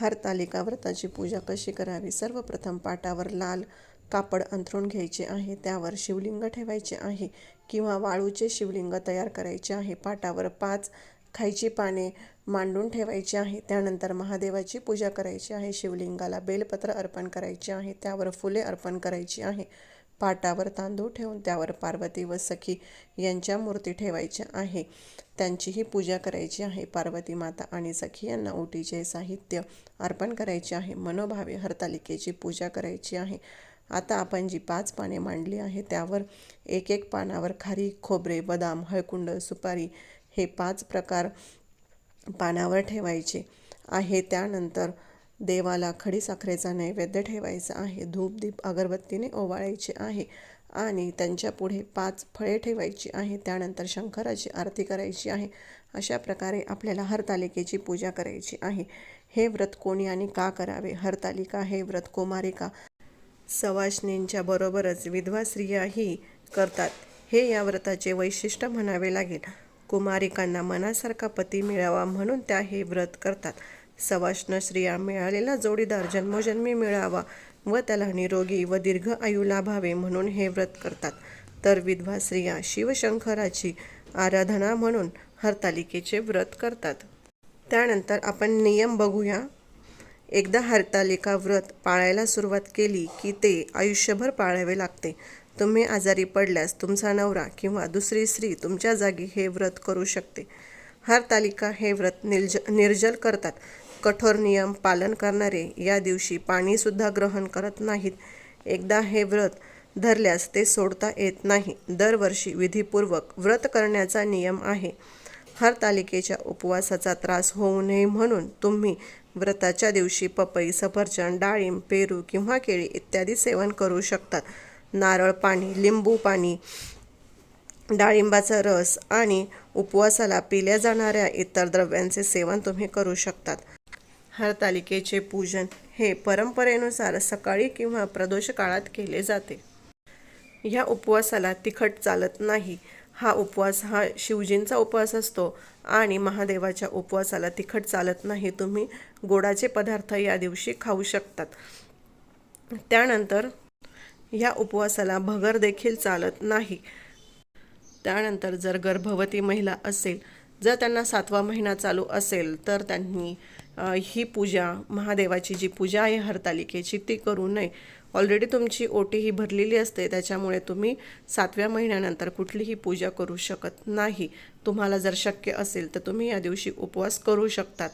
हरतालिका व्रताची पूजा कशी करावी? सर्वप्रथम पाटावर लाल कापड अंथरून घ्यायचे आहे. त्यावर शिवलिंग ठेवायचे आहे किंवा वाळूचे शिवलिंग तयार करायचे आहे. पाटावर 5 खायची पाने मांडून ठेवायची आहे. त्यानंतर महादेवाची पूजा करायची आहे. शिवलिंगाला बेलपत्र अर्पण करायचे आहे. त्यावर फुले अर्पण करायची आहे. पाटावर तांदूळ ठेवून त्यावर पार्वती व सखी यांच्या मूर्ती ठेवायच्या आहे. त्यांचीही पूजा करायची आहे. पार्वती माता आणि सखी यांना ओटीचे साहित्य अर्पण करायचे आहे. मनोभावे हरतालिकेची पूजा करायची आहे. आता आपण जी 5 पाने मांडली आहे त्यावर एक पानावर खारीक, खोबरे, बदाम, हळकुंड, सुपारी हे 5 प्रकार पानावर ठेवायचे आहे. त्यानंतर देवाला खडीसाखरेचा नैवेद्य ठेवायचा आहे. धूप दीप अगरबत्तीने ओवाळायचे आहे आणि त्यांच्या पुढे 5 फळे ठेवायची आहे. त्यानंतर शंकराची आरती करायची आहे. अशा प्रकारे आपल्याला हरतालिकेची पूजा करायची आहे. हे व्रत कोणी आणि का करावे? हरतालिका हे व्रत कुमारिका सवाष्णींच्या बरोबरच विधवा स्त्रियाही करतात. हे या व्रताचे वैशिष्ट्य म्हणावे लागेल. कुमारिकांना मनासारखा पती मिळावा म्हणून त्या हे व्रत करतात. सवाष्ण स्त्रिया मिळालेला जोडीदार जन्मोजन्मी मिळावा व त्याला निरोगी व दीर्घ आयु लाभावे म्हणून हे व्रत करतात. तर विधवा स्त्रिया शिवशंकराची आराधना म्हणून हरतालिकेचे व्रत करतात. त्यानंतर आपण नियम बघूया. एकदा हरतालिका व्रत पाळायला सुरुवात केली की ते आयुष्यभर पाळावे लागते. तुम्ही आजारी पडल्यास तुमचा नवरा किंवा दुसरी स्त्री तुमच्या जागी हे व्रत करू शकते. हरतालिका हे व्रत निर्जल करतात. कठोर नियम पालन करणारे या दिवशी पाणीसुद्धा ग्रहण करत नाहीत. एकदा हे व्रत धरल्यास ते सोडता येत नाही. दरवर्षी विधीपूर्वक व्रत करण्याचा नियम आहे. हरतालिकेच्या उपवासाचा त्रास होऊ नये म्हणून तुम्ही व्रताच्या दिवशी पपई, सफरचंद, डाळिंब, पेरू किंवा केळी इत्यादी सेवन करू शकतात. नारळ पाणी, लिंबू पाणी, डाळिंबाचा रस आणि उपवासाला पिल्या जाणाऱ्या इतर द्रव्यांचे सेवन तुम्ही करू शकतात. हरतालिकेचे पूजन हे परंपरेनुसार सकाळी किंवा प्रदोष काळात केले जाते. ह्या उपवासाला तिखट चालत नाही. हा उपवास हा शिवजींचा उपवास असतो आणि महादेवाच्या उपवासाला तिखट चालत नाही. तुम्ही गोडाचे पदार्थ या दिवशी खाऊ शकतात. त्यानंतर ह्या उपवासाला भगर देखील चालत नाही. त्यानंतर जर गर्भवती महिला असेल, जर त्यांना 7वा महिना चालू असेल तर त्यांनी ही पूजा, महादेवाची जी पूजा आहे हरतालिकेची, ती करू नये. ऑलरेडी तुमची ओटी ही भरलेली असते, त्याच्यामुळे तुम्ही 7व्या महिन्यानंतर कुठलीही पूजा करू शकत नाही. तुम्हाला जर शक्य असेल तर तुम्ही या दिवशी उपवास करू शकतात.